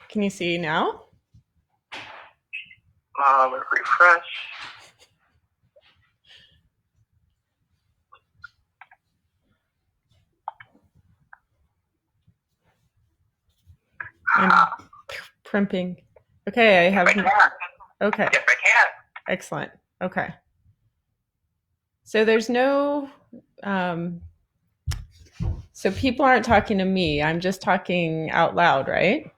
Can you see now? Refresh. I'm primping. Okay, I Yes, I have. can. Okay, Yes, I can. excellent. Okay. So there's no. Um, so people aren't talking to me. I'm just talking out loud, right?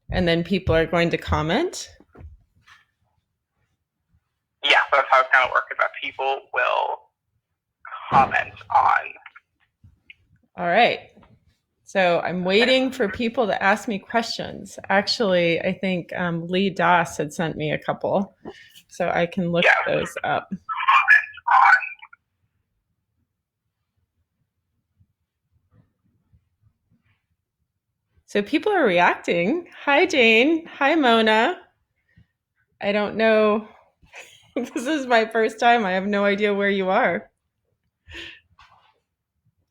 And then people are going to comment. Yeah, that's how it's going to work. Is that people will comment on. All right. So I'm waiting for people to ask me questions. Actually, I think Lee Doss had sent me a couple, so I can look Yeah, those up. comment on. So people are reacting. Hi, Jane. Hi, Mona. I don't know. This is my first time. I have no idea where you are.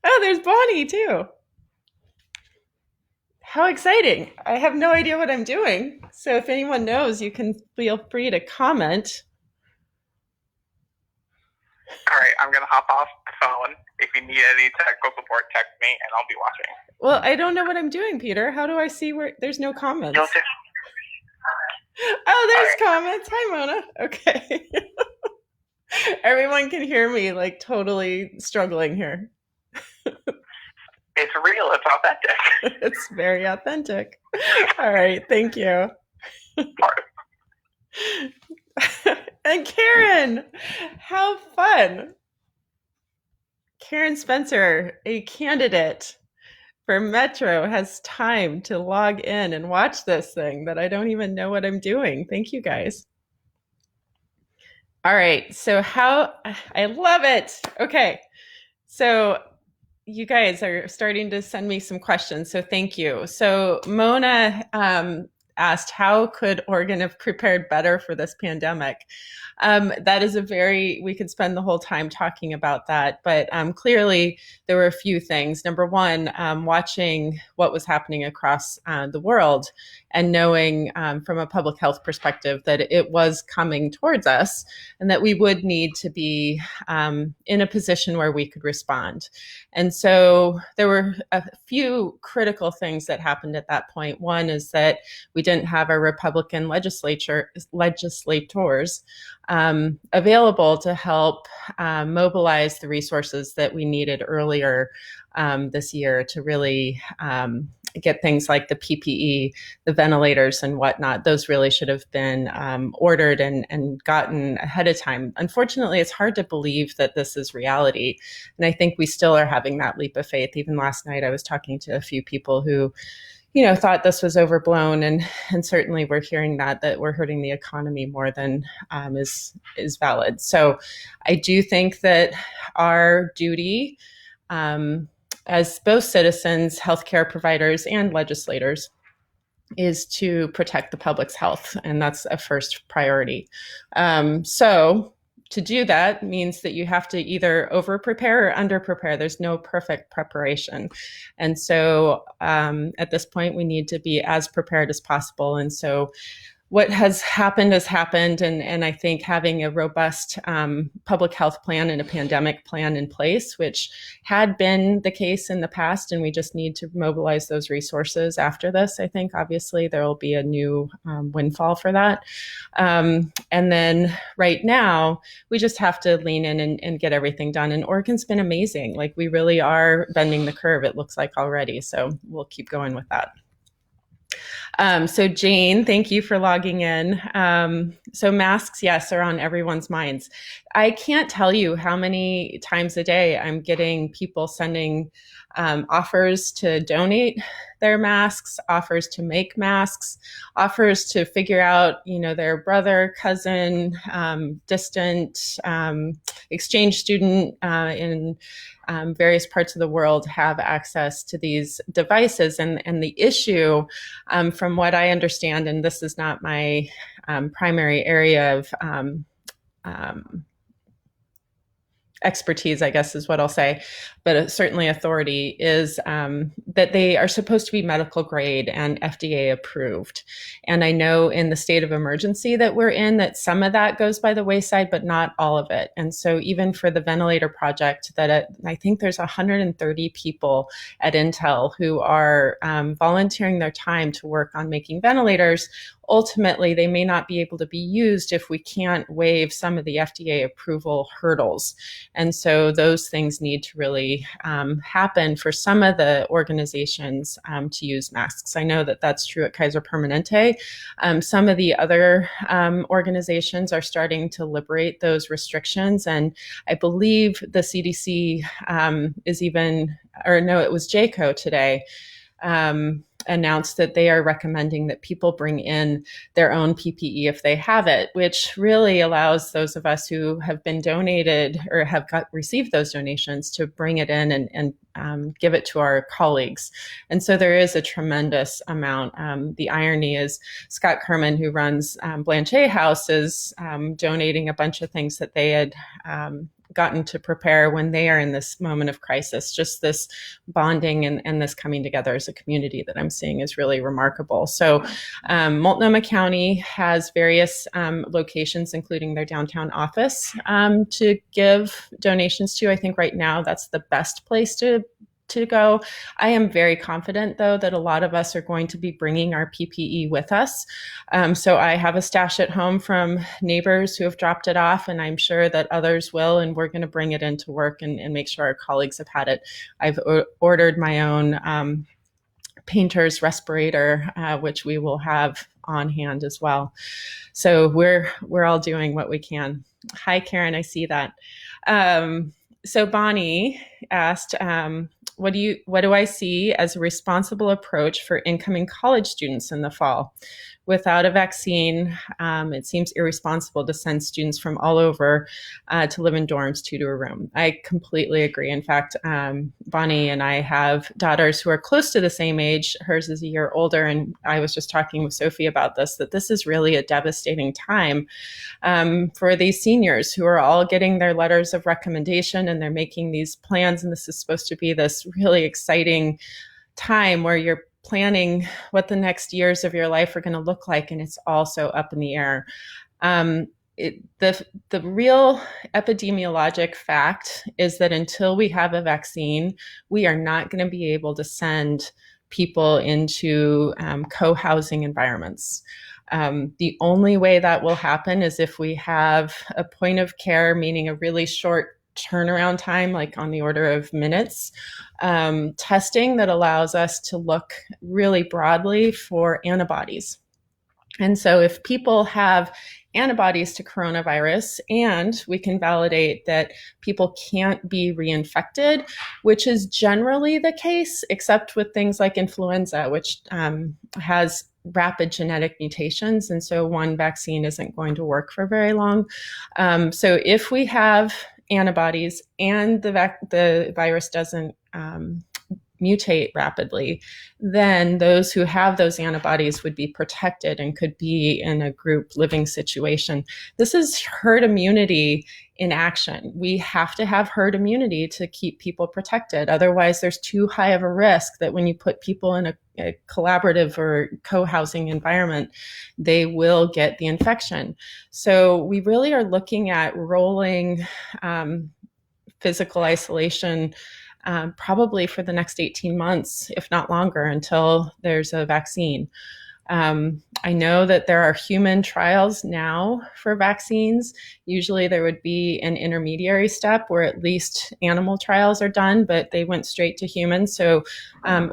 Oh, there's Bonnie too. How exciting. I have no idea what I'm doing. So if anyone knows, you can feel free to comment. All right, I'm going to hop off the phone. If you need any technical support, text me, and I'll be watching. Well, I don't know what I'm doing, Peter. How do I see where there's no comments? You'll just. Oh, All there's right. comments. Hi, Mona. Okay. Everyone can hear me like totally struggling here. It's real. It's authentic. It's very authentic. All right. Thank you. And Karen, how fun. Karen Spencer, a candidate for Metro, has time to log in and watch this thing that I don't even know what I'm doing. Thank you guys. All right. So, how I love it. Okay. So, you guys are starting to send me some questions. So, thank you. So, Mona asked, how could Oregon have prepared better for this pandemic? That is we could spend the whole time talking about that. But clearly, there were a few things. Number one, watching what was happening across the world and knowing from a public health perspective that it was coming towards us and that we would need to be in a position where we could respond. And so there were a few critical things that happened at that point. One is that we didn't have our Republican legislators available to help mobilize the resources that we needed earlier this year to really get things like the PPE, the ventilators, and whatnot. Those really should have been ordered and gotten ahead of time. Unfortunately, it's hard to believe that this is reality. And I think we still are having that leap of faith. Even last night, I was talking to a few people who thought this was overblown, and certainly we're hearing that we're hurting the economy more than is valid. So I do think that our duty as both citizens, healthcare providers, and legislators is to protect the public's health, and that's a first priority. So to do that means that you have to either over prepare or under prepare. There's no perfect preparation. And so at this point, we need to be as prepared as possible. And so what has happened. And I think having a robust public health plan and a pandemic plan in place, which had been the case in the past, and we just need to mobilize those resources after this. I think obviously there will be a new windfall for that. And then right now, we just have to lean in and get everything done. And Oregon's been amazing. Like we really are bending the curve, it looks like already. So we'll keep going with that. So Jane, thank you for logging in. So masks, yes, are on everyone's minds. I can't tell you how many times a day I'm getting people sending offers to donate their masks, offers to make masks, offers to figure out, their brother, cousin, distant exchange student in various parts of the world have access to these devices. And the issue, from what I understand, and this is not my primary area of expertise, I guess is what I'll say, but certainly authority, is that they are supposed to be medical grade and FDA approved. And I know in the state of emergency that we're in, that some of that goes by the wayside, but not all of it. And so even for the ventilator project, that I think there's 130 people at Intel who are volunteering their time to work on making ventilators. Ultimately, they may not be able to be used if we can't waive some of the FDA approval hurdles. And so those things need to really happen for some of the organizations to use masks. I know that that's true at Kaiser Permanente. Some of the other organizations are starting to liberate those restrictions. And I believe the CDC is even, or no, it was JCO today, announced that they are recommending that people bring in their own PPE if they have it, which really allows those of us who have been donated or have received those donations to bring it in and give it to our colleagues. And so there is a tremendous amount. The irony is Scott Kerman, who runs Blanchet House, is donating a bunch of things that they had gotten to prepare when they are in this moment of crisis. Just this bonding and this coming together as a community that I'm seeing is really remarkable. So Multnomah County has various locations, including their downtown office, to give donations to. I think right now that's the best place to go. I am very confident, though, that a lot of us are going to be bringing our PPE with us. So I have a stash at home from neighbors who have dropped it off, and I'm sure that others will, and we're going to bring it into work and make sure our colleagues have had it. I've ordered my own painter's respirator, which we will have on hand as well. So we're all doing what we can. Hi, Karen, I see that. So Bonnie asked, what do I see as a responsible approach for incoming college students in the fall? Without a vaccine, it seems irresponsible to send students from all over to live in dorms, 2 to a room. I completely agree. In fact, Bonnie and I have daughters who are close to the same age. Hers is a year older, and I was just talking with Sophie about this, that this is really a devastating time for these seniors who are all getting their letters of recommendation, and they're making these plans, and this is supposed to be this really exciting time where you're planning what the next years of your life are going to look like, and it's also up in the air. The real epidemiologic fact is that until we have a vaccine, we are not going to be able to send people into co-housing environments. The only way that will happen is if we have a point of care, meaning a really short turnaround time, like on the order of minutes, testing that allows us to look really broadly for antibodies. And so if people have antibodies to coronavirus and we can validate that people can't be reinfected, which is generally the case, except with things like influenza, which has rapid genetic mutations. And so one vaccine isn't going to work for very long. So if we have antibodies and the virus doesn't mutate rapidly, then those who have those antibodies would be protected and could be in a group living situation. This is herd immunity in action. We have to have herd immunity to keep people protected. Otherwise, there's too high of a risk that when you put people in a collaborative or co-housing environment, they will get the infection. So we really are looking at rolling physical isolation probably for the next 18 months, if not longer, until there's a vaccine. I know that there are human trials now for vaccines. Usually there would be an intermediary step where at least animal trials are done, but they went straight to humans. So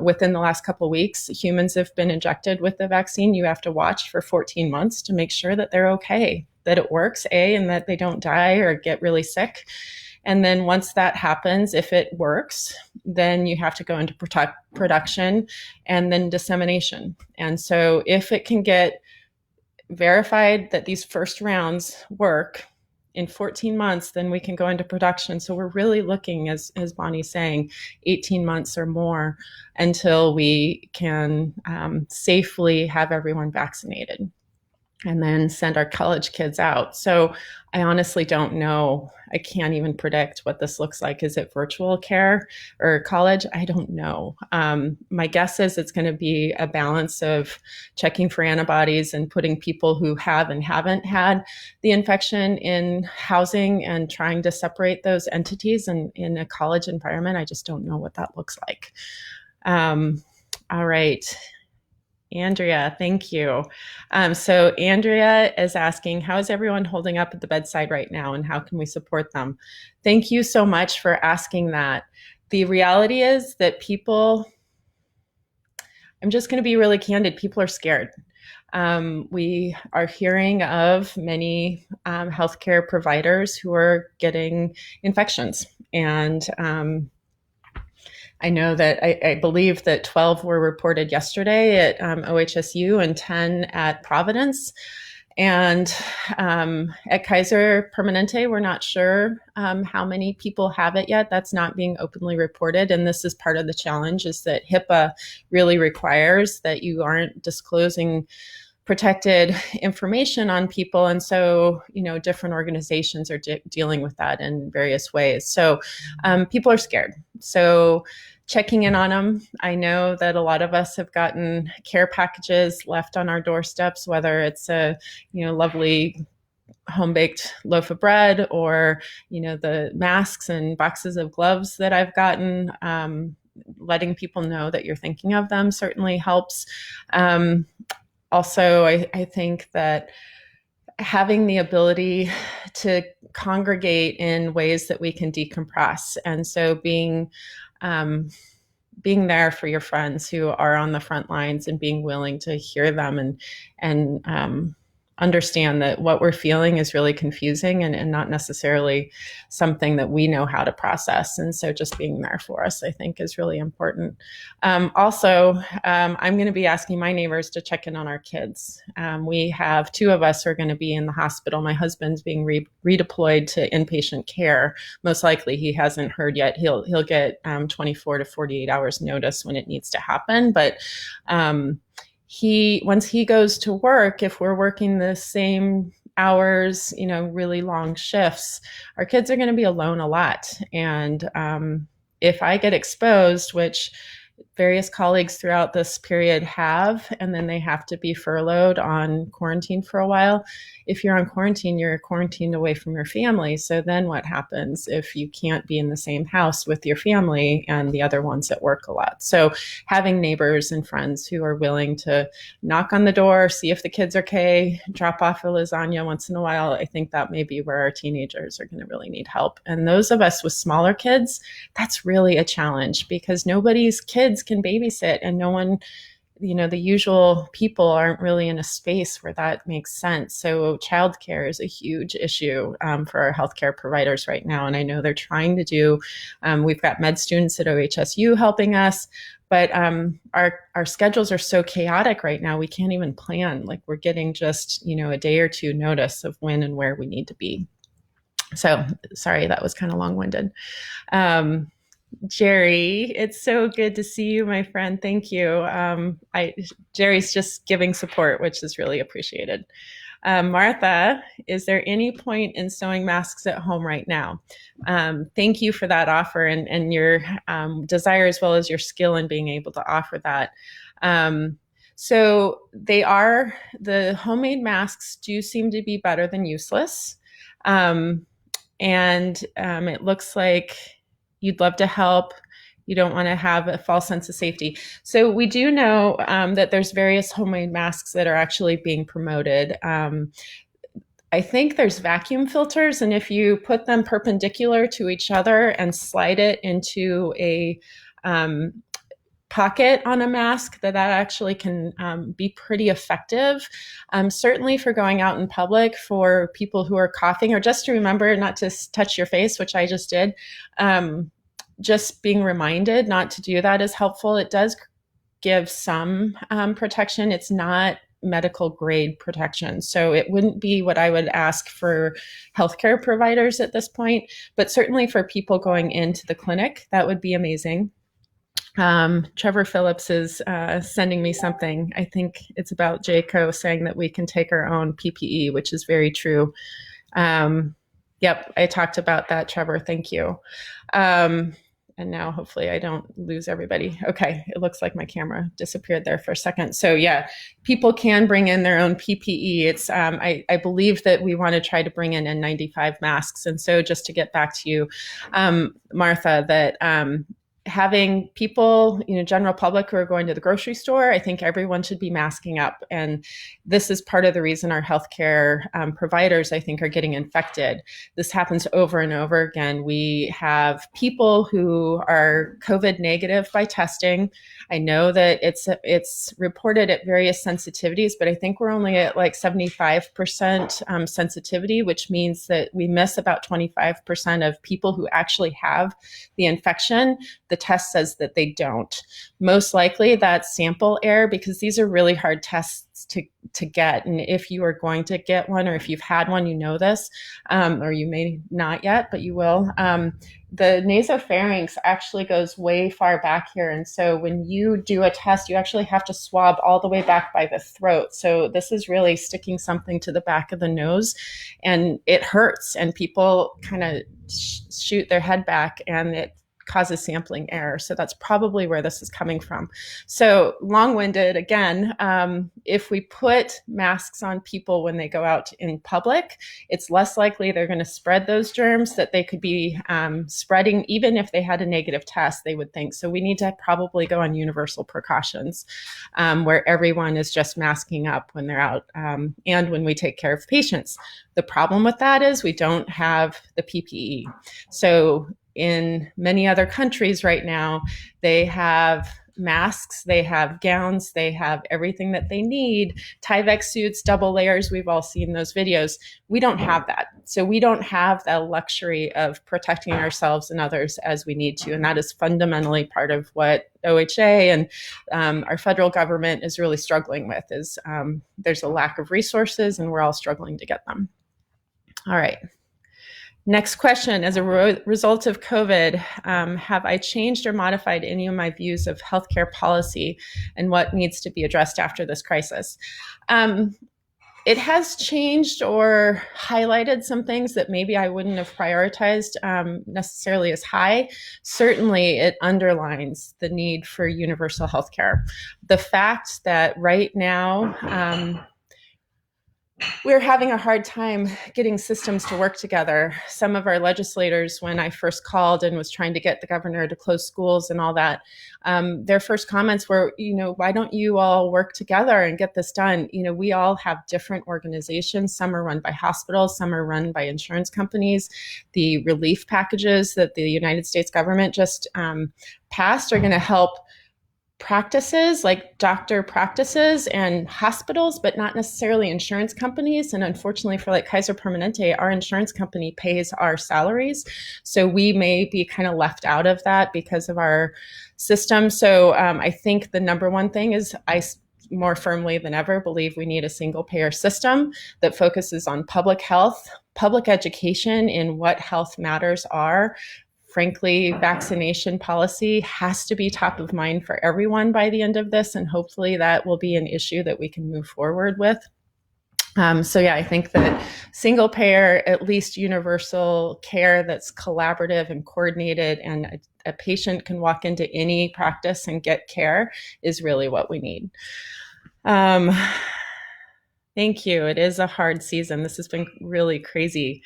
within the last couple of weeks, humans have been injected with the vaccine. You have to watch for 14 months to make sure that they're okay, that it works, and that they don't die or get really sick. And then once that happens, if it works, then you have to go into production and then dissemination. And so if it can get verified that these first rounds work in 14 months, then we can go into production. So we're really looking, as Bonnie's saying, 18 months or more until we can safely have everyone vaccinated. and then send our college kids out. So I honestly don't know. I can't even predict what this looks like. Is it virtual care or college? I don't know. My guess is it's going to be a balance of checking for antibodies and putting people who have and haven't had the infection in housing and trying to separate those entities in a college environment. I just don't know what that looks like. All right. Andrea, thank you. So Andrea is asking, how is everyone holding up at the bedside right now, and how can we support them? Thank you so much for asking that. The reality is that people, I'm just going to be really candid, people are scared. We are hearing of many healthcare providers who are getting infections, and I know that I believe that 12 were reported yesterday at OHSU and 10 at Providence. And at Kaiser Permanente, we're not sure how many people have it yet. That's not being openly reported. And this is part of the challenge, is that HIPAA really requires that you aren't disclosing protected information on people. And so, different organizations are dealing with that in various ways. So people are scared. So checking in on them. I know that a lot of us have gotten care packages left on our doorsteps, whether it's a, lovely home-baked loaf of bread, or, the masks and boxes of gloves that I've gotten. Letting people know that you're thinking of them certainly helps. Also, I think that having the ability to congregate in ways that we can decompress, and so being there for your friends who are on the front lines, and being willing to hear them and understand that what we're feeling is really confusing and not necessarily something that we know how to process. And so just being there for us, I think, is really important. Also, I'm going to be asking my neighbors to check in on our kids. We have two of us who are going to be in the hospital. My husband's being redeployed to inpatient care. Most likely he hasn't heard yet. He'll get 24 to 48 hours notice when it needs to happen. But once he goes to work, if we're working the same hours, really long shifts, our kids are going to be alone a lot. And if I get exposed, which various colleagues throughout this period have, and then they have to be furloughed on quarantine for a while. If you're on quarantine, you're quarantined away from your family. So then what happens if you can't be in the same house with your family and the other ones at work a lot? So having neighbors and friends who are willing to knock on the door, see if the kid's okay, drop off a lasagna once in a while, I think that may be where our teenagers are going to really need help. And those of us with smaller kids, that's really a challenge, because nobody's kids can babysit, and no one, the usual people aren't really in a space where that makes sense. So childcare is a huge issue for our healthcare providers right now. And I know they're trying to do, we've got med students at OHSU helping us, but our schedules are so chaotic right now, we can't even plan. Like, we're getting just, a day or two notice of when and where we need to be. So sorry, that was kind of long-winded. Jerry, it's so good to see you, my friend. Thank you. Jerry's just giving support, which is really appreciated. Martha, is there any point in sewing masks at home right now? Thank you for that offer and your desire, as well as your skill in being able to offer that. So the homemade masks do seem to be better than useless. And it looks like you'd love to help. You don't want to have a false sense of safety. So we do know that there's various homemade masks that are actually being promoted. I think there's vacuum filters, and if you put them perpendicular to each other and slide it into a pocket on a mask, that actually can be pretty effective. Certainly for going out in public, for people who are coughing, or just to remember not to touch your face, which I just did. Just being reminded not to do that is helpful. It does give some protection. It's not medical grade protection. So it wouldn't be what I would ask for healthcare providers at this point, but certainly for people going into the clinic, that would be amazing. Trevor Phillips is sending me something. I think it's about JCO saying that we can take our own PPE, which is very true. Yep, I talked about that, Trevor. Thank you. And now hopefully I don't lose everybody. Okay, it looks like my camera disappeared there for a second. So yeah, people can bring in their own PPE. It's I believe that we want to try to bring in N95 masks. And so just to get back to you, Martha, that having people, general public who are going to the grocery store, I think everyone should be masking up. And this is part of the reason our healthcare providers, I think, are getting infected. This happens over and over again. We have people who are COVID negative by testing. I know that it's reported at various sensitivities, but I think we're only at like 75% sensitivity, which means that we miss about 25% of people who actually have the infection. The test says that they don't. Most likely that's sample error, because these are really hard tests to get. And if you are going to get one, or if you've had one, you know this, or you may not yet, but you will. The nasopharynx actually goes way far back here. And so when you do a test, you actually have to swab all the way back by the throat. So this is really sticking something to the back of the nose, and it hurts, and people kind of shoot their head back, and it causes sampling error. So that's probably where this is coming from. So long-winded again, if we put masks on people when they go out in public, it's less likely they're going to spread those germs that they could be spreading, even if they had a negative test, they would think. So we need to probably go on universal precautions, where everyone is just masking up when they're out, and when we take care of patients. The problem with that is we don't have the PPE. So in many other countries right now, they have masks, they have gowns, they have everything that they need, Tyvek suits, double layers. We've all seen those videos. We don't have that. So we don't have the luxury of protecting ourselves and others as we need to. And that is fundamentally part of what OHA and our federal government is really struggling with, is there's a lack of resources, and we're all struggling to get them. All right. Next question. As a result of COVID, have I changed or modified any of my views of healthcare policy and what needs to be addressed after this crisis? It has changed or highlighted some things that maybe I wouldn't have prioritized necessarily as high. Certainly, it underlines the need for universal healthcare. The fact that right now, we're having a hard time getting systems to work together. Some of our legislators, when I first called and was trying to get the governor to close schools and all that, their first comments were, why don't you all work together and get this done? We all have different organizations. Some are run by hospitals, some are run by insurance companies. The relief packages that the United States government just passed are going to help practices like doctor practices and hospitals, but not necessarily insurance companies. And unfortunately for like Kaiser Permanente, our insurance company pays our salaries. So we may be kind of left out of that because of our system. So I think the number one thing is I more firmly than ever believe we need a single payer system that focuses on public health, public education in what health matters are. Frankly, vaccination policy has to be top of mind for everyone by the end of this, and hopefully that will be an issue that we can move forward with. So yeah, I think that single payer, at least universal care that's collaborative and coordinated, and a patient can walk into any practice and get care is really what we need. Thank you. It is a hard season. This has been really crazy.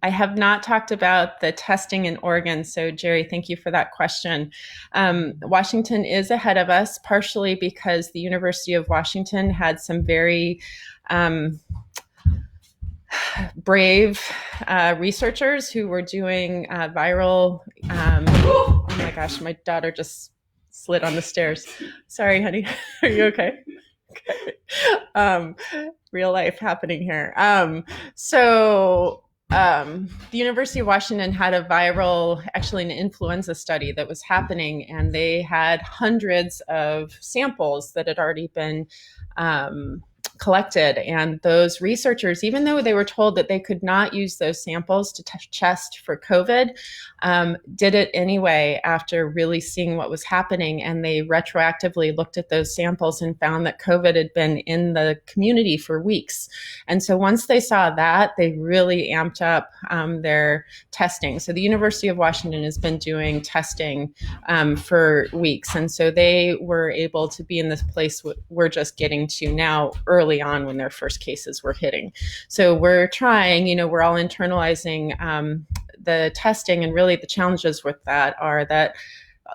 I have not talked about the testing in Oregon. So Jerry, thank you for that question. Washington is ahead of us, partially because the University of Washington had some very brave researchers who were doing viral, oh my gosh, my daughter just slid on the stairs. Sorry, honey. Are you okay? Okay. Real life happening here. The University of Washington had a viral, actually an influenza study that was happening, and they had hundreds of samples that had already been collected. And those researchers, even though they were told that they could not use those samples to test for COVID, did it anyway after really seeing what was happening. And they retroactively looked at those samples and found that COVID had been in the community for weeks. And so once they saw that, they really amped up their testing. So the University of Washington has been doing testing for weeks. And so they were able to be in this place we're just getting to now early on when their first cases were hitting. So we're trying, we're all internalizing the testing, and really the challenges with that are that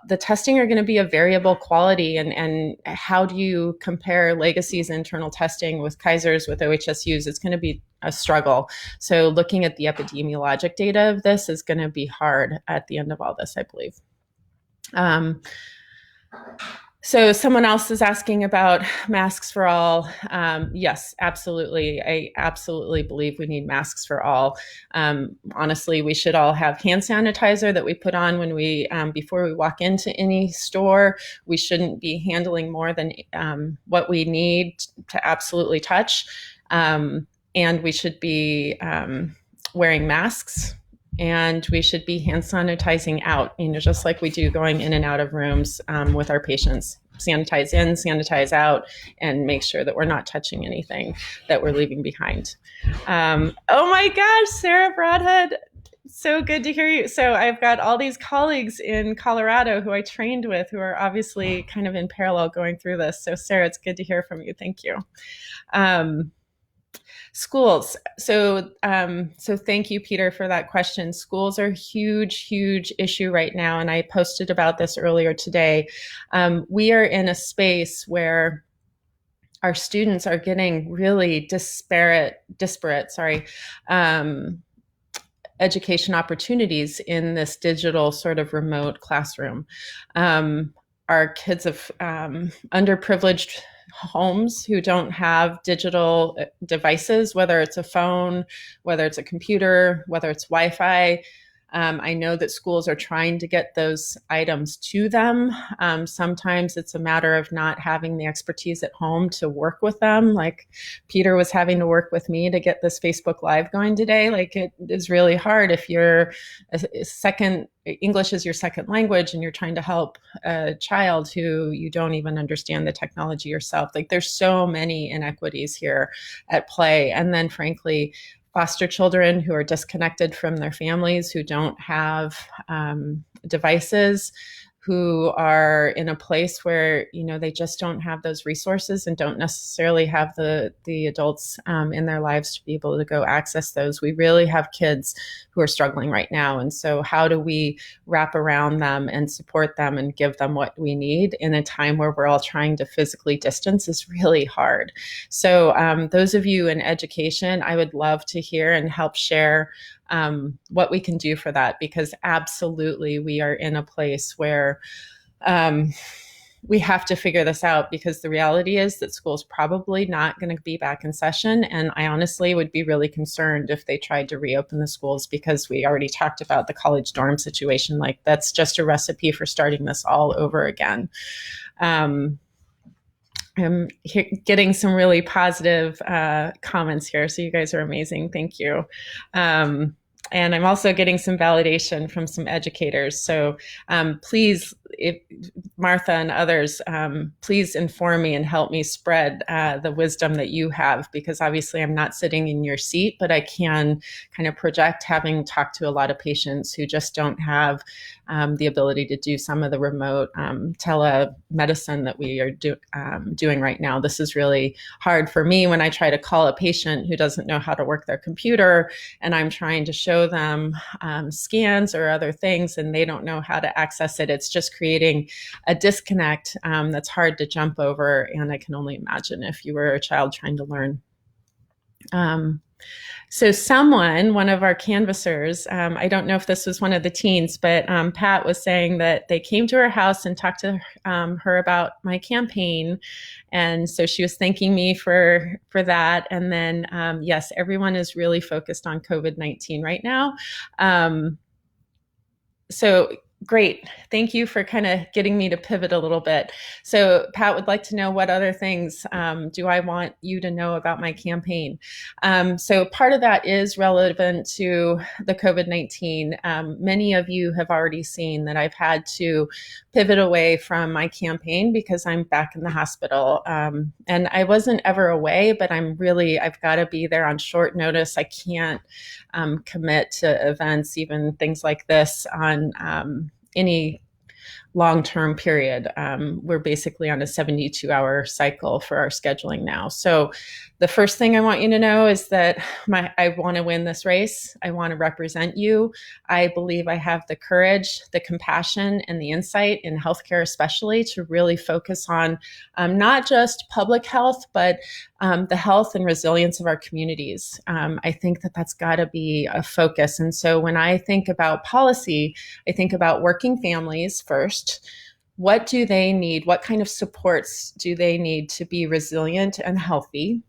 the testing are going to be a variable quality, and how do you compare Legacy's internal testing with Kaiser's, with OHSU's? It's going to be a struggle. So looking at the epidemiologic data of this is going to be hard at the end of all this, I believe. So someone else is asking about masks for all. Yes, absolutely. I absolutely believe we need masks for all. Honestly, we should all have hand sanitizer that we put on when we before we walk into any store. We shouldn't be handling more than what we need to absolutely touch. And we should be wearing masks. And we should be hand sanitizing out, just like we do going in and out of rooms with our patients. Sanitize in, sanitize out, and make sure that we're not touching anything that we're leaving behind. Oh my gosh, Sarah Broadhead, so good to hear you. So I've got all these colleagues in Colorado who I trained with who are obviously kind of in parallel going through this. So Sarah, it's good to hear from you. Thank you. Schools. So thank you, Peter, for that question. Schools are a huge, huge issue right now. And I posted about this earlier today. We are in a space where our students are getting really disparate education opportunities in this digital sort of remote classroom. Our kids have underprivileged homes who don't have digital devices, whether it's a phone, whether it's a computer, whether it's Wi-Fi. I know that schools are trying to get those items to them. Sometimes it's a matter of not having the expertise at home to work with them. Like Peter was having to work with me to get this Facebook Live going today. Like it is really hard if you're English is your second language and you're trying to help a child who you don't even understand the technology yourself. Like there's so many inequities here at play. And then frankly, foster children who are disconnected from their families, who don't have devices, who are in a place where, they just don't have those resources and don't necessarily have the adults in their lives to be able to go access those. We really have kids who are struggling right now. And so how do we wrap around them and support them and give them what we need in a time where we're all trying to physically distance is really hard. So those of you in education, I would love to hear and help share what we can do for that, because absolutely we are in a place where we have to figure this out, because the reality is that school's probably not going to be back in session. And I honestly would be really concerned if they tried to reopen the schools, because we already talked about the college dorm situation. Like that's just a recipe for starting this all over again. I'm getting some really positive comments here. So you guys are amazing. Thank you. And I'm also getting some validation from some educators. So please, Martha and others, please inform me and help me spread the wisdom that you have, because obviously I'm not sitting in your seat, but I can kind of project, having talked to a lot of patients who just don't have the ability to do some of the remote telemedicine that we are doing right now. This is really hard for me when I try to call a patient who doesn't know how to work their computer, and I'm trying to show them scans or other things, and they don't know how to access it. It's just creating a disconnect that's hard to jump over. And I can only imagine if you were a child trying to learn. So one of our canvassers, I don't know if this was one of the teens, but Pat was saying that they came to her house and talked to her about my campaign. And so she was thanking me for that. And then, yes, everyone is really focused on COVID-19 right now. So Great. Thank you for kind of getting me to pivot a little bit. So, Pat would like to know what other things do I want you to know about my campaign? So, part of that is relevant to the COVID-19. Many of you have already seen that I've had to pivot away from my campaign because I'm back in the hospital. And I wasn't ever away, but I've got to be there on short notice. I can't commit to events, even things like this, on any long-term period. We're basically on a 72-hour cycle for our scheduling now. So the first thing I want you to know is that I want to win this race. I want to represent you. I believe I have the courage, the compassion, and the insight in healthcare, especially, to really focus on not just public health, but the health and resilience of our communities. I think that that's got to be a focus. And so when I think about policy, I think about working families first. What do they need? What kind of supports do they need to be resilient and healthy?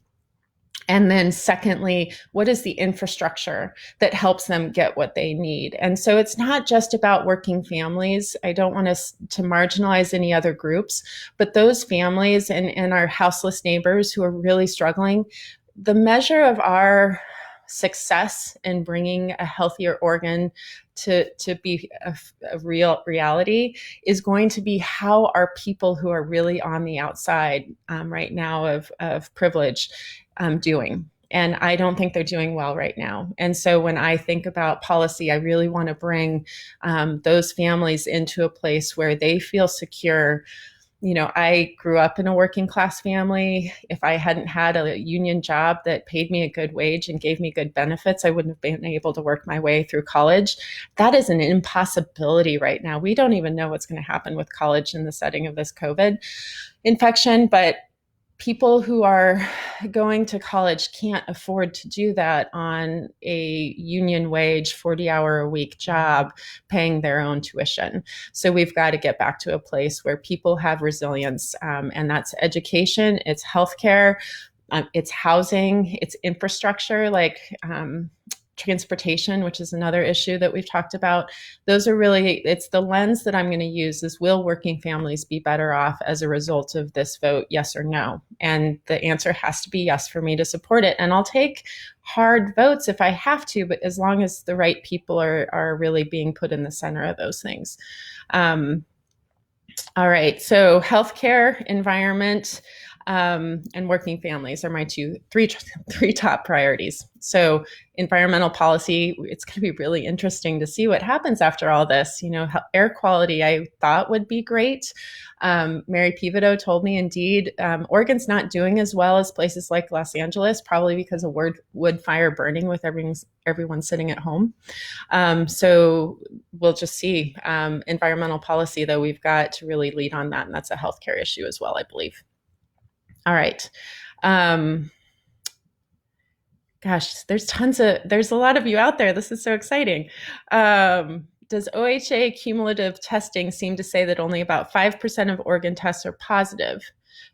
And then secondly, what is the infrastructure that helps them get what they need? And so it's not just about working families. I don't want us to marginalize any other groups, but those families and our houseless neighbors who are really struggling, the measure of our success in bringing a healthier Oregon to be a real reality is going to be how our people who are really on the outside right now of privilege doing. And I don't think they're doing well right now. And so when I think about policy, I really want to bring those families into a place where they feel secure. You know, I grew up in a working class family. If I hadn't had a union job that paid me a good wage and gave me good benefits, I wouldn't have been able to work my way through college. That is an impossibility right now. We don't even know what's going to happen with college in the setting of this COVID infection, but people who are going to college can't afford to do that on a union wage, 40-hour-a-week job, paying their own tuition. So we've got to get back to a place where people have resilience, and that's education, it's healthcare, it's housing, it's infrastructure, like transportation, which is another issue that we've talked about. Those are really, it's the lens that I'm going to use is, will working families be better off as a result of this vote, yes or no? And the answer has to be yes for me to support it. And I'll take hard votes if I have to, but as long as the right people are really being put in the center of those things. All right, so healthcare, environment, and working families are my three top priorities. So environmental policy, it's going to be really interesting to see what happens after all this. You know, air quality I thought would be great. Mary Pivoto told me, indeed, Oregon's not doing as well as places like Los Angeles, probably because of wood fire burning with everyone sitting at home. So we'll just see. Environmental policy, though, we've got to really lead on that, and that's a healthcare issue as well, I believe. All right. Gosh, there's a lot of you out there. This is so exciting. Does OHA cumulative testing seem to say that only about 5% of Oregon tests are positive?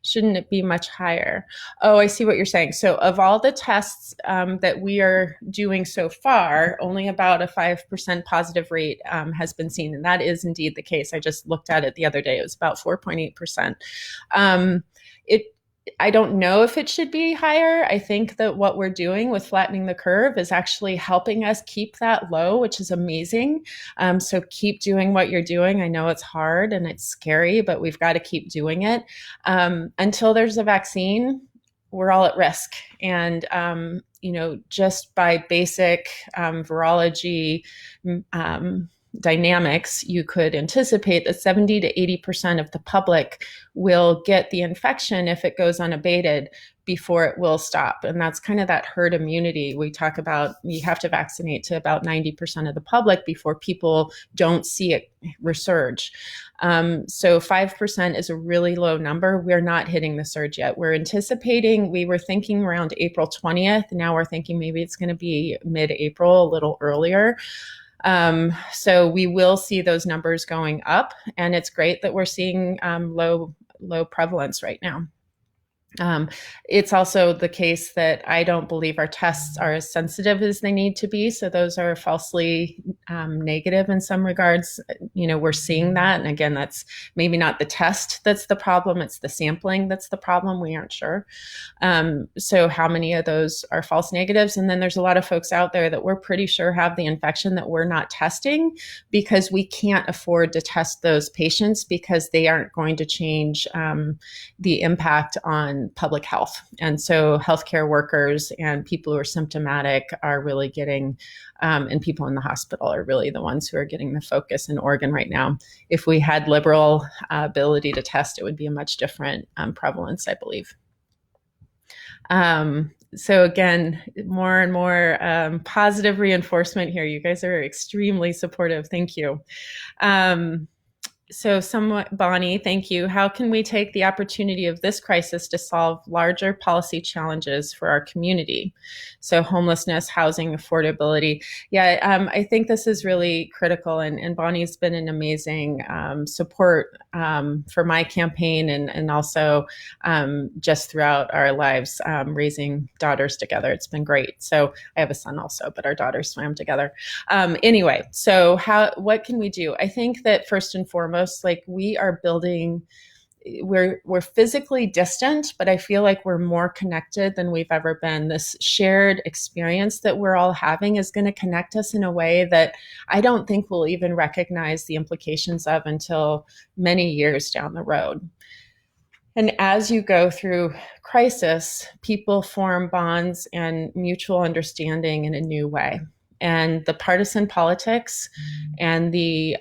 Shouldn't it be much higher? Oh, I see what you're saying. So of all the tests that we are doing so far, only about a 5% positive rate has been seen. And that is indeed the case. I just looked at it the other day. It was about 4.8%. I don't know if it should be higher. I think that what we're doing with flattening the curve is actually helping us keep that low, which is amazing. So keep doing what you're doing. I know it's hard and it's scary, but we've got to keep doing it. Until there's a vaccine, we're all at risk. And, you know, just by basic virology dynamics, you could anticipate that 70 to 80% of the public will get the infection if it goes unabated before it will stop. And that's kind of that herd immunity. We talk about you have to vaccinate to about 90% of the public before people don't see it resurge. So 5% is a really low number. We're not hitting the surge yet. We're anticipating, we were thinking around April 20th. Now we're thinking maybe it's going to be mid-April, a little earlier. So we will see those numbers going up, and it's great that we're seeing low prevalence right now. It's also the case that I don't believe our tests are as sensitive as they need to be. So those are falsely negative in some regards. We're seeing that. And again, that's maybe not the test that's the problem, it's the sampling that's the problem. We aren't sure. So how many of those are false negatives? And then there's a lot of folks out there that we're pretty sure have the infection that we're not testing because we can't afford to test those patients because they aren't going to change the impact on public health. And so healthcare workers and people who are symptomatic are really getting, and people in the hospital are really the ones who are getting the focus in Oregon right now. If we had liberal ability to test, it would be a much different prevalence, I believe. So again, more and more positive reinforcement here. You guys are extremely supportive. Thank you. So somewhat, Bonnie, thank you. How can we take the opportunity of this crisis to solve larger policy challenges for our community? So homelessness, housing, affordability. Yeah, I think this is really critical. And Bonnie's been an amazing support for my campaign and also just throughout our lives, raising daughters together. It's been great. So I have a son also, but our daughters swam together. Anyway, so what can we do? I think that first and foremost, like we are building, we're physically distant, but I feel like we're more connected than we've ever been. This shared experience that we're all having is going to connect us in a way that I don't think we'll even recognize the implications of until many years down the road. And as you go through crisis, people form bonds and mutual understanding in a new way. And the partisan politics and the,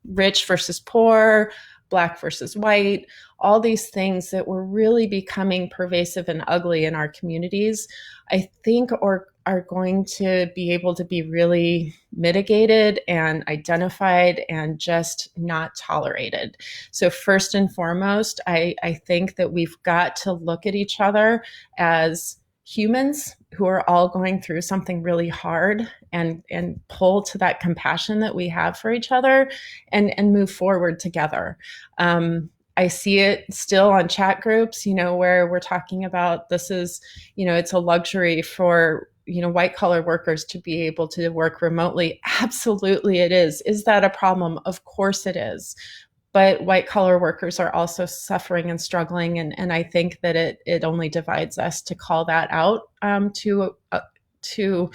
rich versus poor, Black versus white, all these things that were really becoming pervasive and ugly in our communities, I think are going to be able to be really mitigated and identified and just not tolerated. So first and foremost, I think that we've got to look at each other as humans who are all going through something really hard and pull to that compassion that we have for each other and move forward together. I see it still on chat groups, where we're talking about this is, it's a luxury for, white collar workers to be able to work remotely. Absolutely it is. Is that a problem? Of course it is. But white collar workers are also suffering and struggling. And I think that it only divides us to call that out to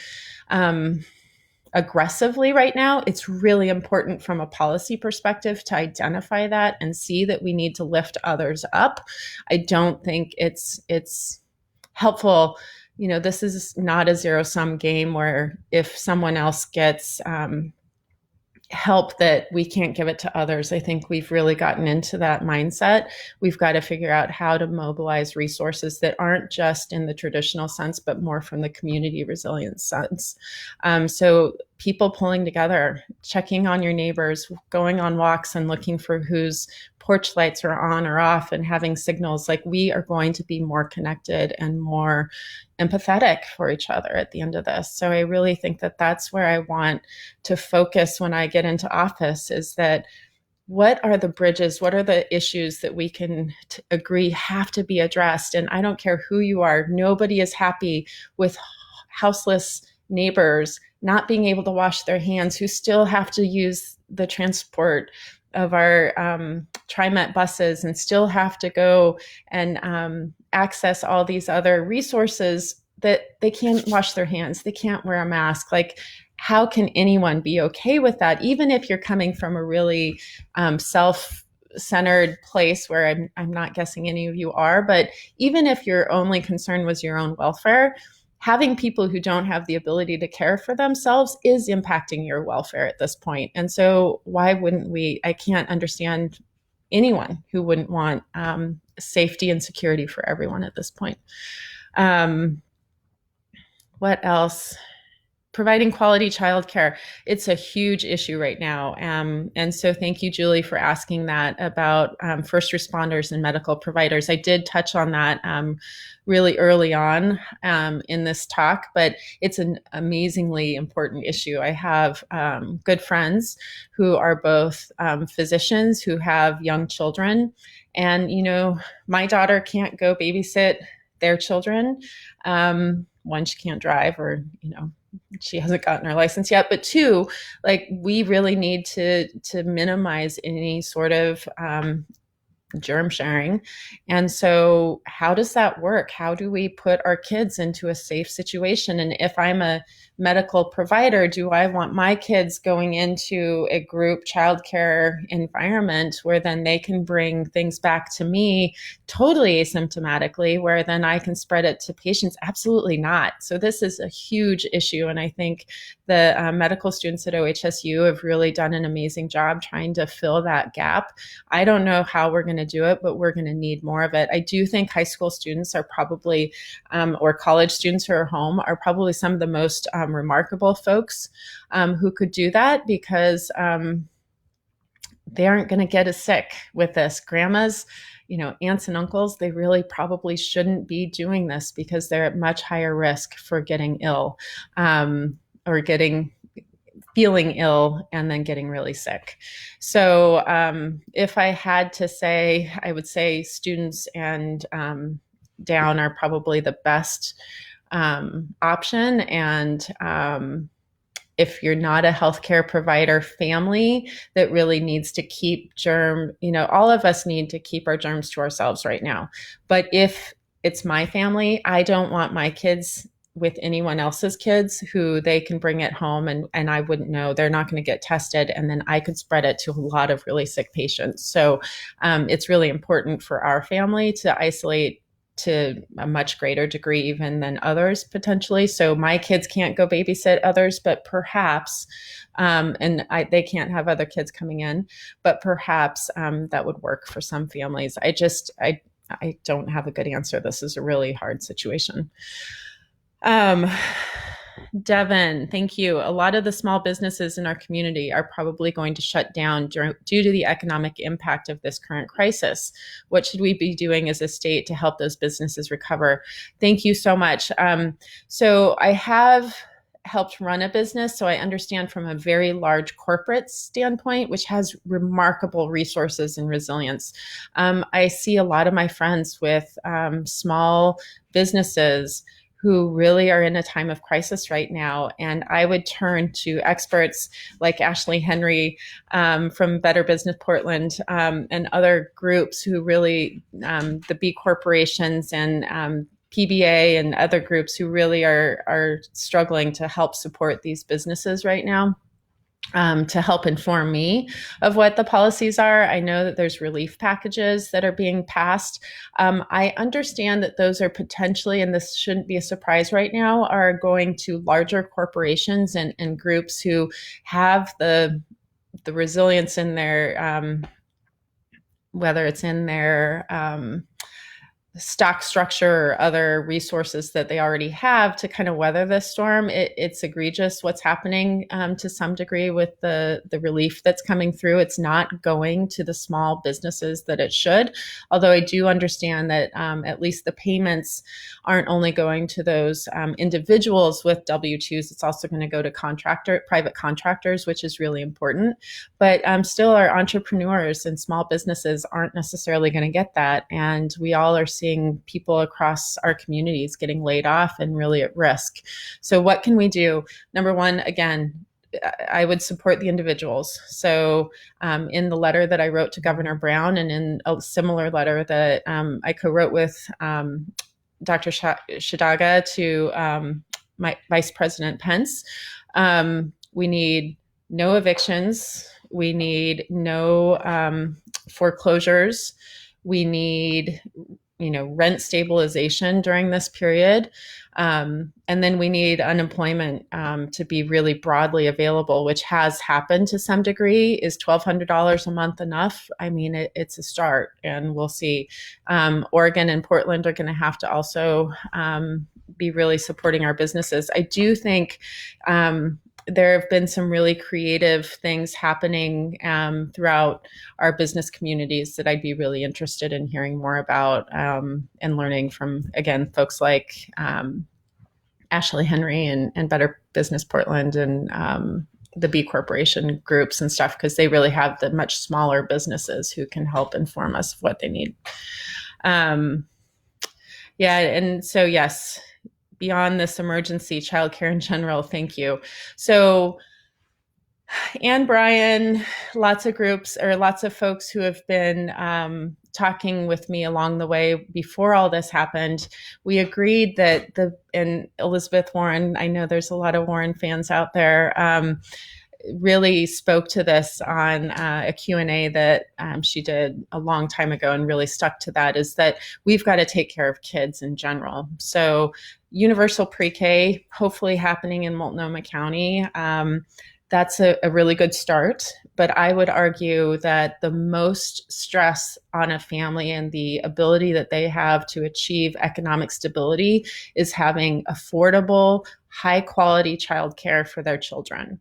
aggressively right now. It's really important from a policy perspective to identify that and see that we need to lift others up. I don't think it's helpful. This is not a zero-sum game where if someone else gets help that we can't give it to others. I think we've really gotten into that mindset. We've got to figure out how to mobilize resources that aren't just in the traditional sense, but more from the community resilience sense. So people pulling together, checking on your neighbors, going on walks and looking for whose porch lights are on or off and having signals. Like we are going to be more connected and more empathetic for each other at the end of this. So I really think that that's where I want to focus when I get into office, is that what are the bridges? What are the issues that we can agree have to be addressed? And I don't care who you are. Nobody is happy with houseless neighbors not being able to wash their hands, who still have to use the transport of our TriMet buses and still have to go and access all these other resources that they can't wash their hands, they can't wear a mask. Like, how can anyone be okay with that? Even if you're coming from a really self-centered place, where I'm not guessing any of you are, but even if your only concern was your own welfare, having people who don't have the ability to care for themselves is impacting your welfare at this point. And so why wouldn't we? I can't understand anyone who wouldn't want safety and security for everyone at this point. What else? Providing quality childcare. It's a huge issue right now. And so thank you, Julie, for asking that about first responders and medical providers. I did touch on that really early on in this talk, but it's an amazingly important issue. I have good friends who are both physicians who have young children. And, my daughter can't go babysit their children. One, she can't drive, or, she hasn't gotten her license yet. But two, like we really need to minimize any sort of germ sharing. And so how does that work? How do we put our kids into a safe situation? And if I'm a medical provider, do I want my kids going into a group childcare environment where then they can bring things back to me totally asymptomatically, where then I can spread it to patients? Absolutely not. So this is a huge issue. And I think the medical students at OHSU have really done an amazing job trying to fill that gap. I don't know how we're going to do it, but we're going to need more of it. I do think high school students are probably, or college students who are home, are probably some of the most remarkable folks who could do that, because they aren't going to get as sick with this. Grandmas, aunts and uncles, they really probably shouldn't be doing this because they're at much higher risk for getting ill or feeling ill and then getting really sick. So if I had to say, I would say students and down are probably the best option. And if you're not a healthcare provider family that really needs to keep all of us need to keep our germs to ourselves right now. But if it's my family, I don't want my kids with anyone else's kids who they can bring it home and I wouldn't know. They're not going to get tested, and then I could spread it to a lot of really sick patients. So it's really important for our family to isolate to a much greater degree even than others potentially. So my kids can't go babysit others, but perhaps, they can't have other kids coming in, but perhaps that would work for some families. I don't have a good answer. This is a really hard situation. Devin, thank you. A lot of the small businesses in our community are probably going to shut down due to the economic impact of this current crisis. What should we be doing as a state to help those businesses recover? Thank you so much. So I have helped run a business, so I understand from a very large corporate standpoint, which has remarkable resources and resilience. I see a lot of my friends with small businesses who really are in a time of crisis right now. And I would turn to experts like Ashley Henry from Better Business Portland and other groups who really, the B corporations and PBA and other groups who really are struggling to help support these businesses right now. To help inform me of what the policies are. I know that there's relief packages that are being passed. I understand that those are potentially, and this shouldn't be a surprise right now, are going to larger corporations and groups who have the resilience in their, whether it's in their stock structure or other resources that they already have to kind of weather this storm. It's egregious what's happening to some degree with the relief that's coming through. It's not going to the small businesses that it should, although I do understand that at least the payments aren't only going to those individuals with W-2s. It's also going to go to private contractors, which is really important. But still, our entrepreneurs and small businesses aren't necessarily going to get that. And we all are seeing people across our communities getting laid off and really at risk. So what can we do? Number one, again, I would support the individuals. So in the letter that I wrote to Governor Brown, and in a similar letter that I co-wrote with Dr. Shadaga to my Vice President Pence, we need no evictions. We need no foreclosures. We need rent stabilization during this period. And then we need unemployment to be really broadly available, which has happened to some degree. Is $1,200 a month enough? I mean, it's a start, and we'll see. Oregon and Portland are going to have to also be really supporting our businesses. I do think there have been some really creative things happening throughout our business communities that I'd be really interested in hearing more about and learning from, again, folks like Ashley Henry and Better Business Portland and the B Corporation groups and stuff, because they really have the much smaller businesses who can help inform us of what they need. And so, yes, beyond this emergency, childcare in general. Thank you. So, Anne, Brian, lots of groups or lots of folks who have been talking with me along the way before all this happened, we agreed that and Elizabeth Warren, I know there's a lot of Warren fans out there, really spoke to this on a Q&A that she did a long time ago and really stuck to that, is that we've got to take care of kids in general. So universal pre-K, hopefully happening in Multnomah County. That's a really good start, but I would argue that the most stress on a family and the ability that they have to achieve economic stability is having affordable, high quality childcare for their children.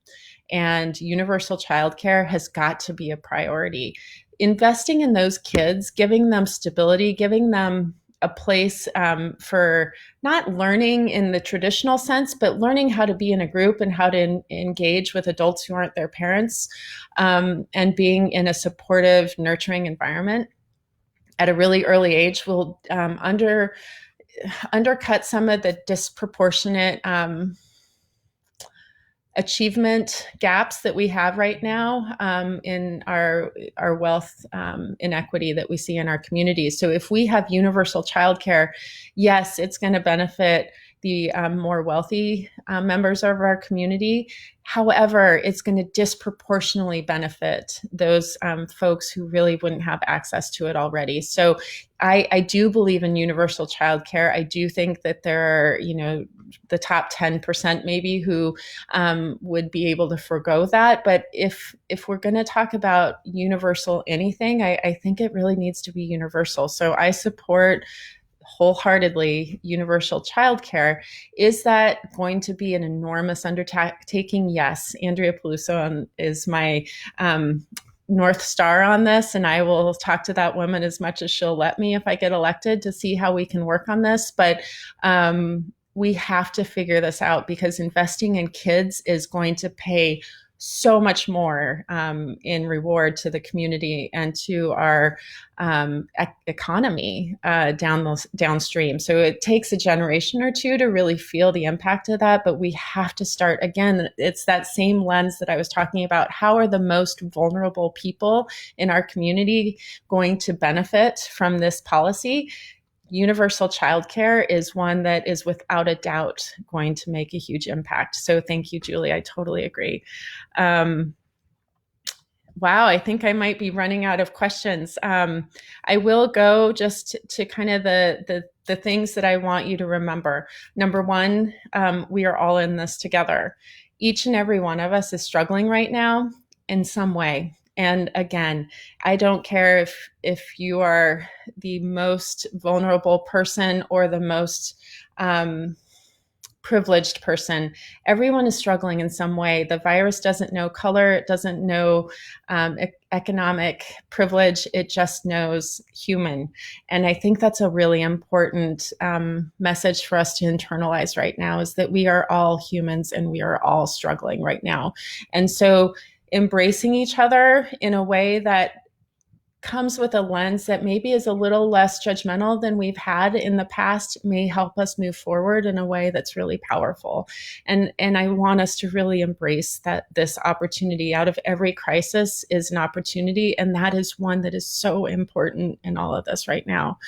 And universal childcare has got to be a priority. Investing in those kids, giving them stability, giving them a place for not learning in the traditional sense, but learning how to be in a group and how to engage with adults who aren't their parents, and being in a supportive, nurturing environment at a really early age will undercut some of the disproportionate achievement gaps that we have right now in our wealth inequity that we see in our communities. So if we have universal childcare, yes, it's going to benefit the more wealthy members of our community. However, it's going to disproportionately benefit those folks who really wouldn't have access to it already. So I do believe in universal childcare. I do think that there are, the top 10% maybe who would be able to forego that. But if we're going to talk about universal anything, I think it really needs to be universal. So I support wholeheartedly universal childcare. Is that going to be an enormous undertaking? Yes. Andrea Peluso is my North Star on this, and I will talk to that woman as much as she'll let me if I get elected to see how we can work on this. But we have to figure this out, because investing in kids is going to pay so much more in reward to the community and to our economy downstream. So it takes a generation or two to really feel the impact of that, but we have to start again. It's that same lens that I was talking about. How are the most vulnerable people in our community going to benefit from this policy? Universal childcare is one that is without a doubt going to make a huge impact. So thank you, Julie. I totally agree. Wow, I think I might be running out of questions. I will go just to kind of the things that I want you to remember. Number one, we are all in this together. Each and every one of us is struggling right now in some way. And again, I don't care if you are the most vulnerable person or the most privileged person. Everyone is struggling in some way. The virus doesn't know color. It doesn't know economic privilege. It just knows human. And I think that's a really important message for us to internalize right now, is that we are all humans and we are all struggling right now. And so embracing each other in a way that comes with a lens that maybe is a little less judgmental than we've had in the past may help us move forward in a way that's really powerful. And I want us to really embrace that this opportunity out of every crisis is an opportunity. And that is one that is so important in all of this right now.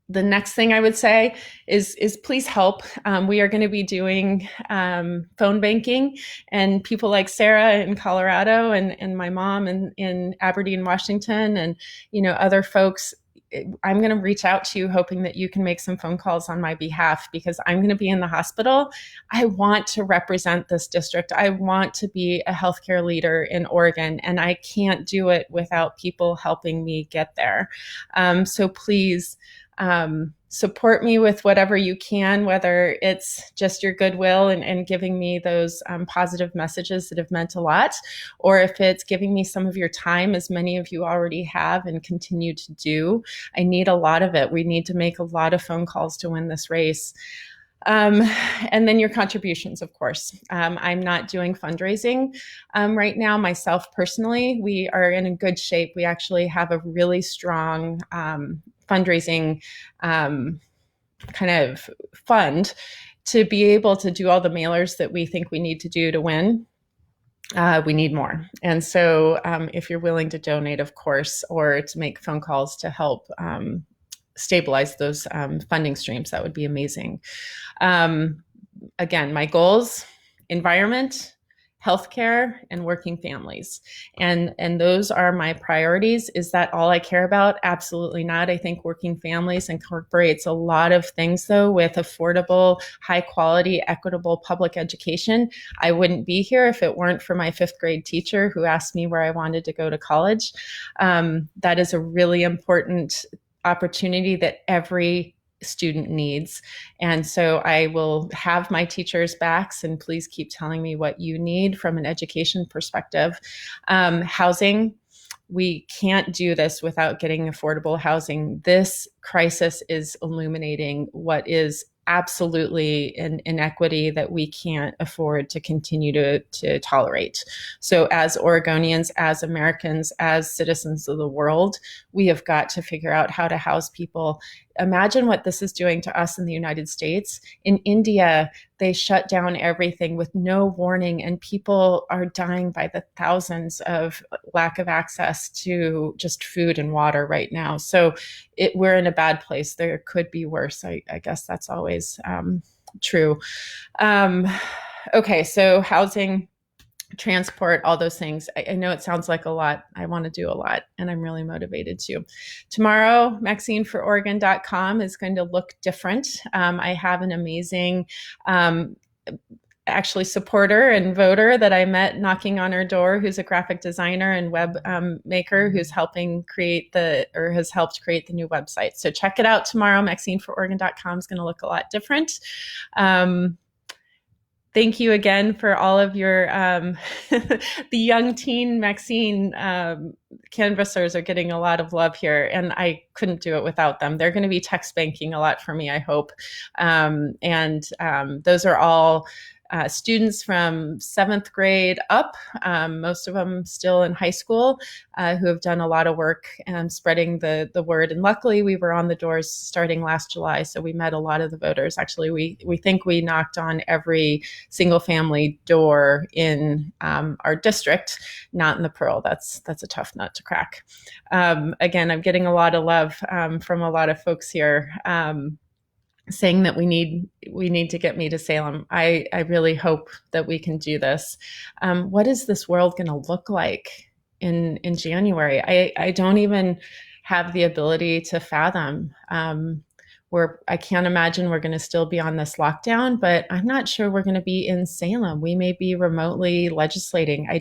The next thing I would say is please help. We are going to be doing phone banking, and people like Sarah in Colorado and my mom in Aberdeen, Washington, and other folks. I'm going to reach out to you hoping that you can make some phone calls on my behalf, because I'm going to be in the hospital. I want to represent this district. I want to be a healthcare leader in Oregon, and I can't do it without people helping me get there. So please, support me with whatever you can, whether it's just your goodwill and giving me those positive messages that have meant a lot, or if it's giving me some of your time, as many of you already have and continue to do. I need a lot of it. We need to make a lot of phone calls to win this race. And then your contributions, of course. I'm not doing fundraising right now myself personally. We are in a good shape. We actually have a really strong fundraising kind of fund to be able to do all the mailers that we think we need to do to win. We need more. And so if you're willing to donate, of course, or to make phone calls to help stabilize those funding streams, that would be amazing. Again, my goals: environment, healthcare, and working families. And those are my priorities. Is that all I care about? Absolutely not. I think working families incorporates a lot of things, though, with affordable, high quality, equitable public education. I wouldn't be here if it weren't for my 5th grade teacher who asked me where I wanted to go to college. That is a really important opportunity that every student needs. And so I will have my teachers' backs, and please keep telling me what you need from an education perspective. Housing, we can't do this without getting affordable housing. This crisis is illuminating what is absolutely an inequity that we can't afford to continue to tolerate. So as Oregonians, as Americans, as citizens of the world, we have got to figure out how to house people. Imagine what this is doing to us in the United States. In India, they shut down everything with no warning, and people are dying by the thousands of lack of access to just food and water right now. So we're in a bad place. There could be worse. I guess that's always true. Okay, so housing, transport, all those things. I know it sounds like a lot. I want to do a lot, and I'm really motivated to. Tomorrow, MaxineForOregon.com is going to look different. I have an amazing actually supporter and voter that I met knocking on her door, who's a graphic designer and web maker, who's helping create has helped create the new website. So check it out tomorrow. MaxineForOregon.com is going to look a lot different. Thank you again for all of your, the young teen Maxine canvassers are getting a lot of love here, and I couldn't do it without them. They're going to be text banking a lot for me, I hope. Those are all students from 7th grade up, most of them still in high school, who have done a lot of work spreading the word. And luckily, we were on the doors starting last July, so we met a lot of the voters. Actually, we think we knocked on every single family door in our district, not in the Pearl. That's a tough nut to crack. Again, I'm getting a lot of love from a lot of folks here. Saying that we need to get me to Salem. I really hope that we can do this. What is this world going to look like in January? I don't even have the ability to fathom. I can't imagine we're going to still be on this lockdown, but I'm not sure we're going to be in Salem. We may be remotely legislating. I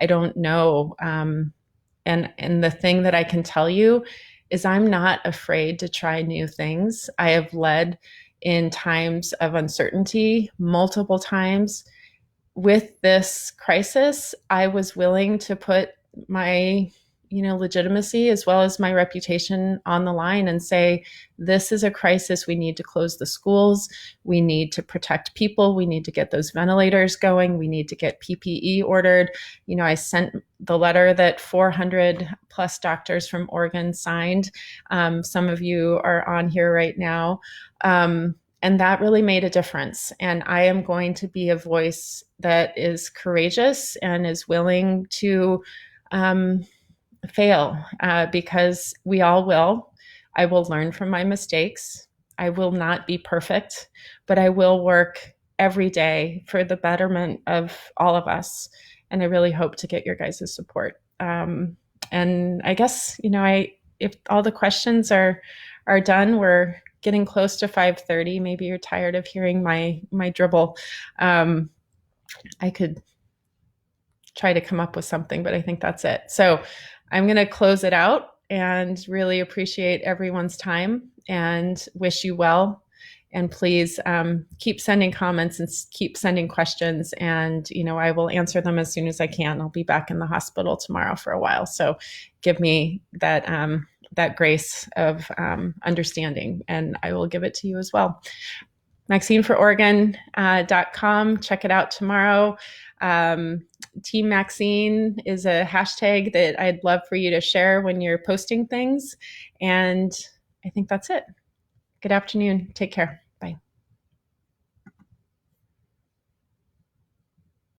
don't know. And the thing that I can tell you is I'm not afraid to try new things. I have led in times of uncertainty multiple times. With this crisis, I was willing to put my legitimacy as well as my reputation on the line and say, this is a crisis. We need to close the schools. We need to protect people. We need to get those ventilators going. We need to get PPE ordered. I sent the letter that 400 plus doctors from Oregon signed. Some of you are on here right now. And that really made a difference. And I am going to be a voice that is courageous and is willing to fail, because we all will. I will learn from my mistakes. I will not be perfect, but I will work every day for the betterment of all of us. And I really hope to get your guys' support. And I guess, if all the questions are done, we're getting close to 5:30. Maybe you're tired of hearing my dribble. I could try to come up with something, but I think that's it. So I'm going to close it out and really appreciate everyone's time and wish you well. And please keep sending comments and keep sending questions. And, I will answer them as soon as I can. I'll be back in the hospital tomorrow for a while. So give me that grace of understanding, and I will give it to you as well. MaxineForOregon.com. Check it out tomorrow. Team Maxine is a hashtag that I'd love for you to share when you're posting things. And I think that's it. Good afternoon. Take care.